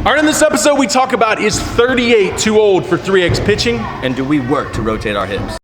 All right, in this episode, we talk about, is 38 too old for 3X pitching? And do we work to rotate our hips?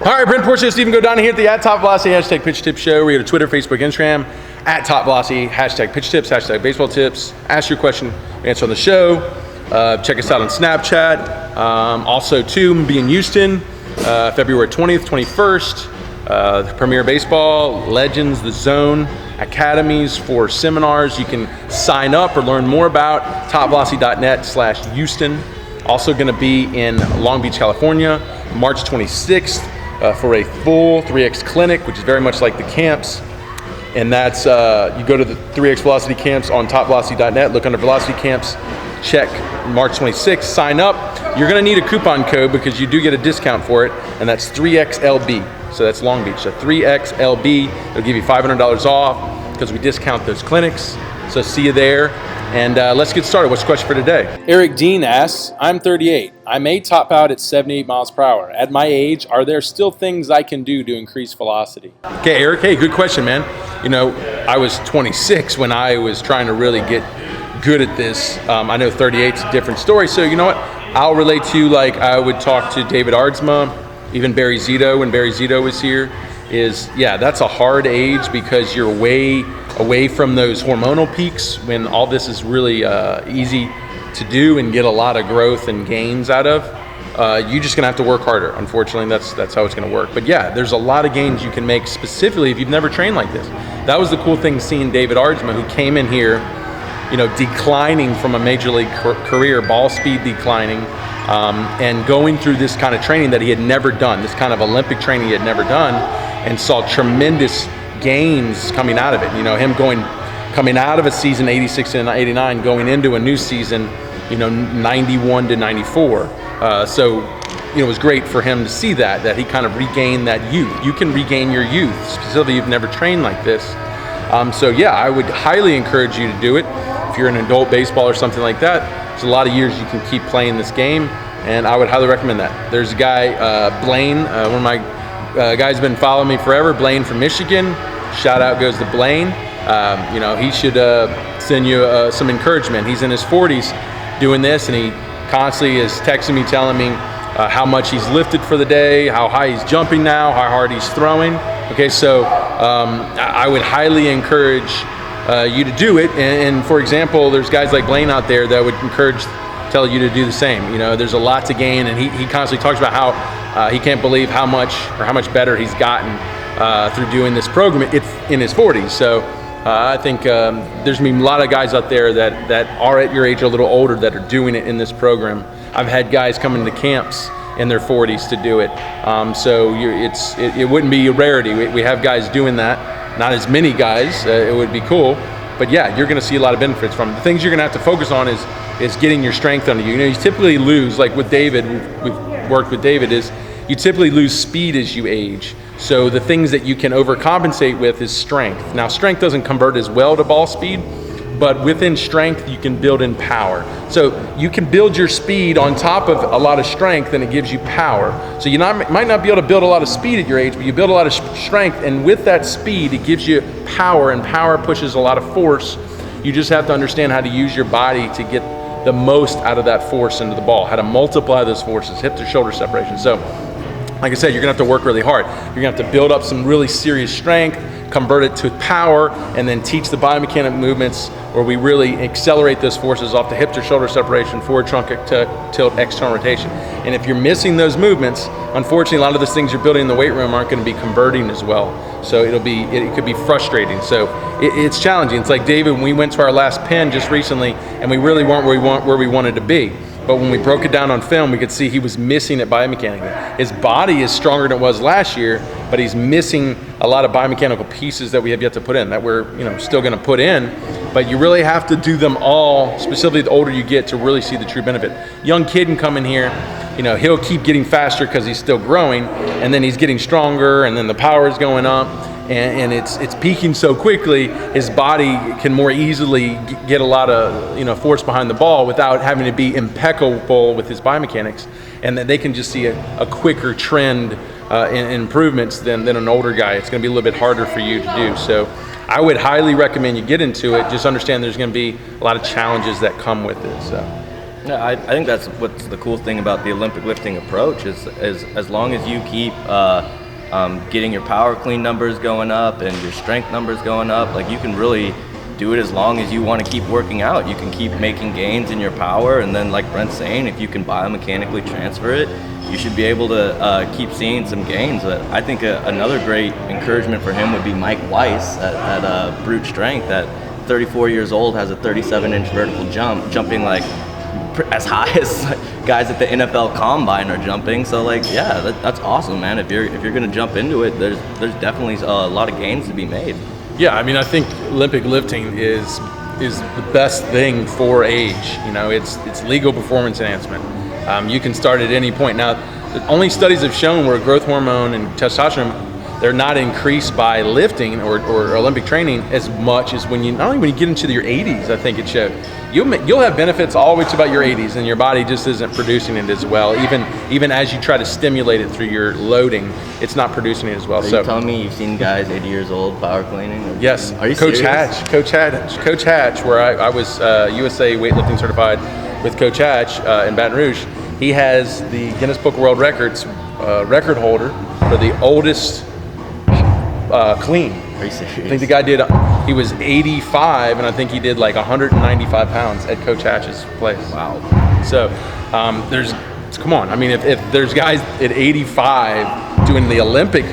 All right, Brent Portia, Stephen Godani here at the @TopVelocity #PitchTips show. We go to Twitter, Facebook, Instagram, @TopVelocity, #PitchTips, #BaseballTips. Ask your question, answer on the show. Check us out on Snapchat. Also, too, I'm be in Houston, February 20th, 21st. The Premier Baseball, Legends, The Zone, Academies for seminars. You can sign up or learn more about TopVelocity.net/Houston. Also going to be in Long Beach, California, March 26th. For a full 3X clinic, which is very much like the camps. And that's, you go to the 3X Velocity camps on TopVelocity.net, look under Velocity Camps, check March 26th, sign up. You're gonna need a coupon code because you do get a discount for it, and that's 3XLB. So that's Long Beach, so 3XLB. It'll give you $500 off because we discount those clinics. So see you there. And let's get started. What's the question for today? Eric Dean asks, I'm 38. I may top out at 78 miles per hour. At my age, are there still things I can do to increase velocity? Okay, Eric, hey, good question, man. You know, I was 26 when I was trying to really get good at this. I know 38's a different story. So you know what? I'll relate to you like I would talk to David Aardsma, even Barry Zito when Barry Zito was here. Yeah, that's a hard age because you're way away from those hormonal peaks when all this is really easy to do and get a lot of growth and gains out of. You're just gonna have to work harder. Unfortunately, that's how it's gonna work. But yeah, there's a lot of gains you can make specifically if you've never trained like this. That was the cool thing seeing David Aardsma, who came in here, you know, declining from a major league career, ball speed declining, and going through this kind of training that he had never done, this kind of Olympic training he had never done, and saw tremendous gains coming out of it. You know, him coming out of a season 86 and 89, going into a new season, you know, 91 to 94. So, you know, it was great for him to see that he kind of regained that youth. You can regain your youth, specifically if you've never trained like this. So yeah, I would highly encourage you to do it. If you're an adult baseball or something like that, there's a lot of years you can keep playing this game, and I would highly recommend that. There's a guy, Blaine, one of my guys been following me forever, Blaine from Michigan. Shout out goes to Blaine. You know, he should send you some encouragement. He's in his 40s doing this, and he constantly is texting me, telling me how much he's lifted for the day, how high he's jumping now, how hard he's throwing. Okay, so I would highly encourage you to do it. And for example, there's guys like Blaine out there that would tell you to do the same. You know, there's a lot to gain, and he constantly talks about how he can't believe how much better he's gotten through doing this program in his 40s. So I think there's gonna be a lot of guys out there that are at your age or a little older that are doing it in this program. I've had guys come into camps in their 40s to do it. So it wouldn't be a rarity. We have guys doing that. Not as many guys. It would be cool. But yeah, you're gonna see a lot of benefits from it. The things you're gonna have to focus on is getting your strength under you. You know, you typically lose, like with David, we've worked with David, is you typically lose speed as you age. So the things that you can overcompensate with is strength. Now, strength doesn't convert as well to ball speed, but within strength, you can build in power. So you can build your speed on top of a lot of strength, and it gives you power. So you might not be able to build a lot of speed at your age, but you build a lot of strength, and with that speed, it gives you power, and power pushes a lot of force. You just have to understand how to use your body to get the most out of that force into the ball, how to multiply those forces, hip to shoulder separation. So, like I said, you're gonna have to work really hard. You're gonna have to build up some really serious strength, convert it to power, and then teach the biomechanic movements where we really accelerate those forces off the hip to shoulder separation, forward trunk tilt, external rotation. And if you're missing those movements, unfortunately, a lot of those things you're building in the weight room aren't gonna be converting as well. So it could be frustrating. So it's challenging. It's like David, when we went to our last pen just recently, and we really weren't where we wanted to be. But when we broke it down on film, we could see he was missing it biomechanically. His body is stronger than it was last year, but he's missing a lot of biomechanical pieces that we have yet to put in, that we're still going to put in. But you really have to do them all, specifically the older you get, to really see the true benefit. Young kid can come in here, he'll keep getting faster because he's still growing, and then he's getting stronger, and then the power is going up. And it's peaking so quickly, his body can more easily get a lot of force behind the ball without having to be impeccable with his biomechanics, and that they can just see a quicker trend in improvements than an older guy. It's going to be a little bit harder for you to do. So I would highly recommend you get into it. Just understand there's going to be a lot of challenges that come with it. So. Yeah, I think that's what's the cool thing about the Olympic lifting approach is as long as you keep getting your power clean numbers going up and your strength numbers going up, like you can really do it as long as you want to keep working out. You can keep making gains in your power, and then like Brent's saying, if you can biomechanically transfer it, you should be able to keep seeing some gains. I think another great encouragement for him would be Mike Weiss at Brute Strength, at 34 years old, has a 37-inch vertical jump, jumping like as high as guys at the NFL Combine are jumping. So that's awesome, man. If you're gonna jump into it, there's definitely a lot of gains to be made. Yeah, I mean, I think Olympic lifting is the best thing for age. It's legal performance enhancement. You can start at any point. Now, the only studies have shown where growth hormone and testosterone, they're not increased by lifting or Olympic training as much as not only when you get into your 80s. I think it showed you'll have benefits all the way to about your 80s, and your body just isn't producing it as well. Even as you try to stimulate it through your loading, it's not producing it as well. Are you telling me you've seen guys 80 years old power cleaning? Yes. Are you Coach serious? Coach Hatch, where I was USA weightlifting certified with Coach Hatch in Baton Rouge. He has the Guinness Book of World Records record holder for the oldest clean. Are you serious? I think the guy he was 85, and I think he did like 195 pounds at Coach Hatch's place. Wow. So come on. I mean, if there's guys at 85 doing the Olympic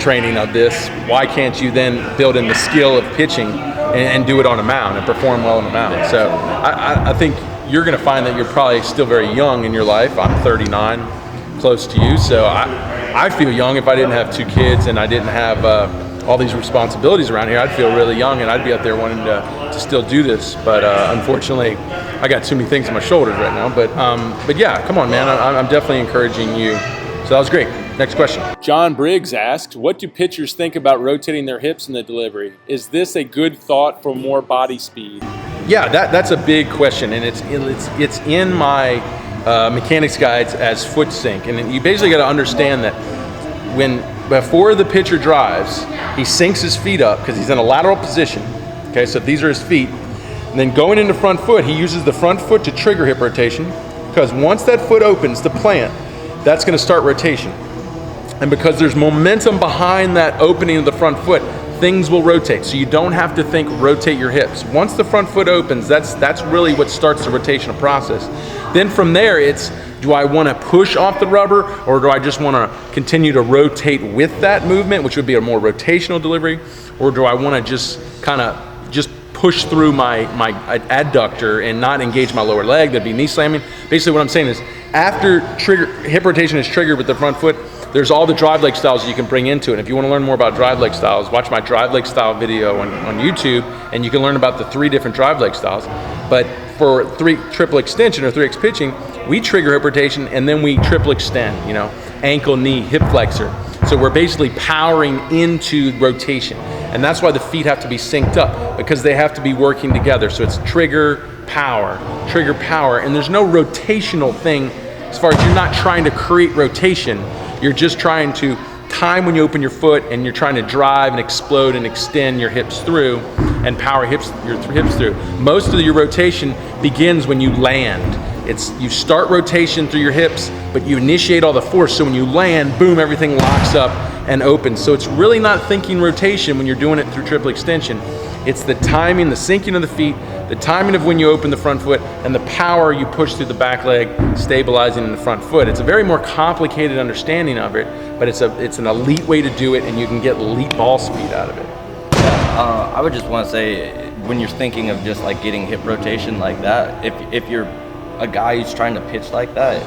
training of this, why can't you then build in the skill of pitching and do it on a mound and perform well on a mound? So I think you're going to find that you're probably still very young in your life. I'm 39, close to you. So I feel young. If I didn't have 2 kids and I didn't have all these responsibilities around here, I'd feel really young, and I'd be out there wanting to still do this. But unfortunately, I got too many things on my shoulders right now. But yeah, come on, man. I'm definitely encouraging you. So that was great. Next question. John Briggs asked, what do pitchers think about rotating their hips in the delivery? Is this a good thought for more body speed? Yeah, that's a big question, and it's in my mechanics guides as foot sync. And you basically got to understand that before the pitcher drives, he sinks his feet up because he's in a lateral position. Okay, so these are his feet. And then going into front foot, he uses the front foot to trigger hip rotation, because once that foot opens to plant, that's going to start rotation. And because there's momentum behind that opening of the front foot, things will rotate. So you don't have to think rotate your hips. Once the front foot opens, that's really what starts the rotational process. Then from there, it's, do I want to push off the rubber, or do I just want to continue to rotate with that movement, which would be a more rotational delivery, or do I want to just kind of push through my adductor and not engage my lower leg? That'd be knee slamming. Basically what I'm saying is, after hip rotation is triggered with the front foot, there's all the drive leg styles that you can bring into it. If you want to learn more about drive leg styles, watch my drive leg style video on YouTube, and you can learn about the 3 different drive leg styles. But for triple extension or 3X pitching, we trigger hip rotation and then we triple extend, ankle, knee, hip flexor. So we're basically powering into rotation. And that's why the feet have to be synced up, because they have to be working together. So it's trigger, power, and there's no rotational thing as far as you're not trying to create rotation. You're just trying to time when you open your foot, and you're trying to drive and explode and extend your hips through and power your hips through. Most of your rotation begins when you land. You start rotation through your hips, but you initiate all the force. So when you land, boom, everything locks up and opens. So it's really not thinking rotation when you're doing it through triple extension. It's the timing, the syncing of the feet, the timing of when you open the front foot, and the power you push through the back leg, stabilizing in the front foot. It's a very more complicated understanding of it, but it's an elite way to do it, and you can get elite ball speed out of it. I would just want to say, when you're thinking of just like getting hip rotation like that, if you're a guy who's trying to pitch like that,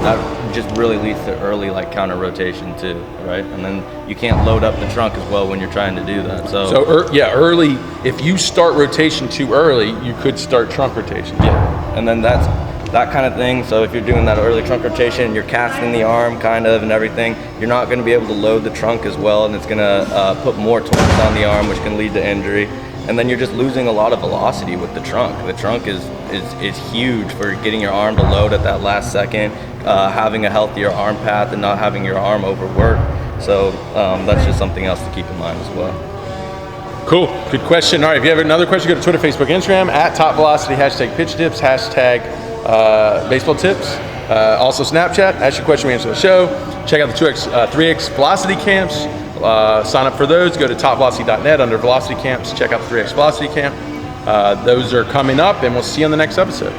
that just really leads to early like counter rotation too, right? And then you can't load up the trunk as well when you're trying to do that. Early. If you start rotation too early, you could start trunk rotation. Yeah, and then that's that kind of thing. So if you're doing that early trunk rotation, you're casting the arm kind of and everything, you're not going to be able to load the trunk as well, and it's going to put more torque on the arm, which can lead to injury. And then you're just losing a lot of velocity with the trunk. The trunk is huge for getting your arm to load at that last second, having a healthier arm path and not having your arm overwork. So that's just something else to keep in mind as well. Cool, good question. All right, if you have another question, go to Twitter, Facebook, Instagram, at TopVelocity, hashtag pitch tips, hashtag baseball tips. Also Snapchat, ask your question, we answer the show. Check out the 2X, 3X Velocity Camps. Sign up for those, go to TopVelocity.net under Velocity Camps, check out the 3X Velocity Camp. Those are coming up, and we'll see you on the next episode.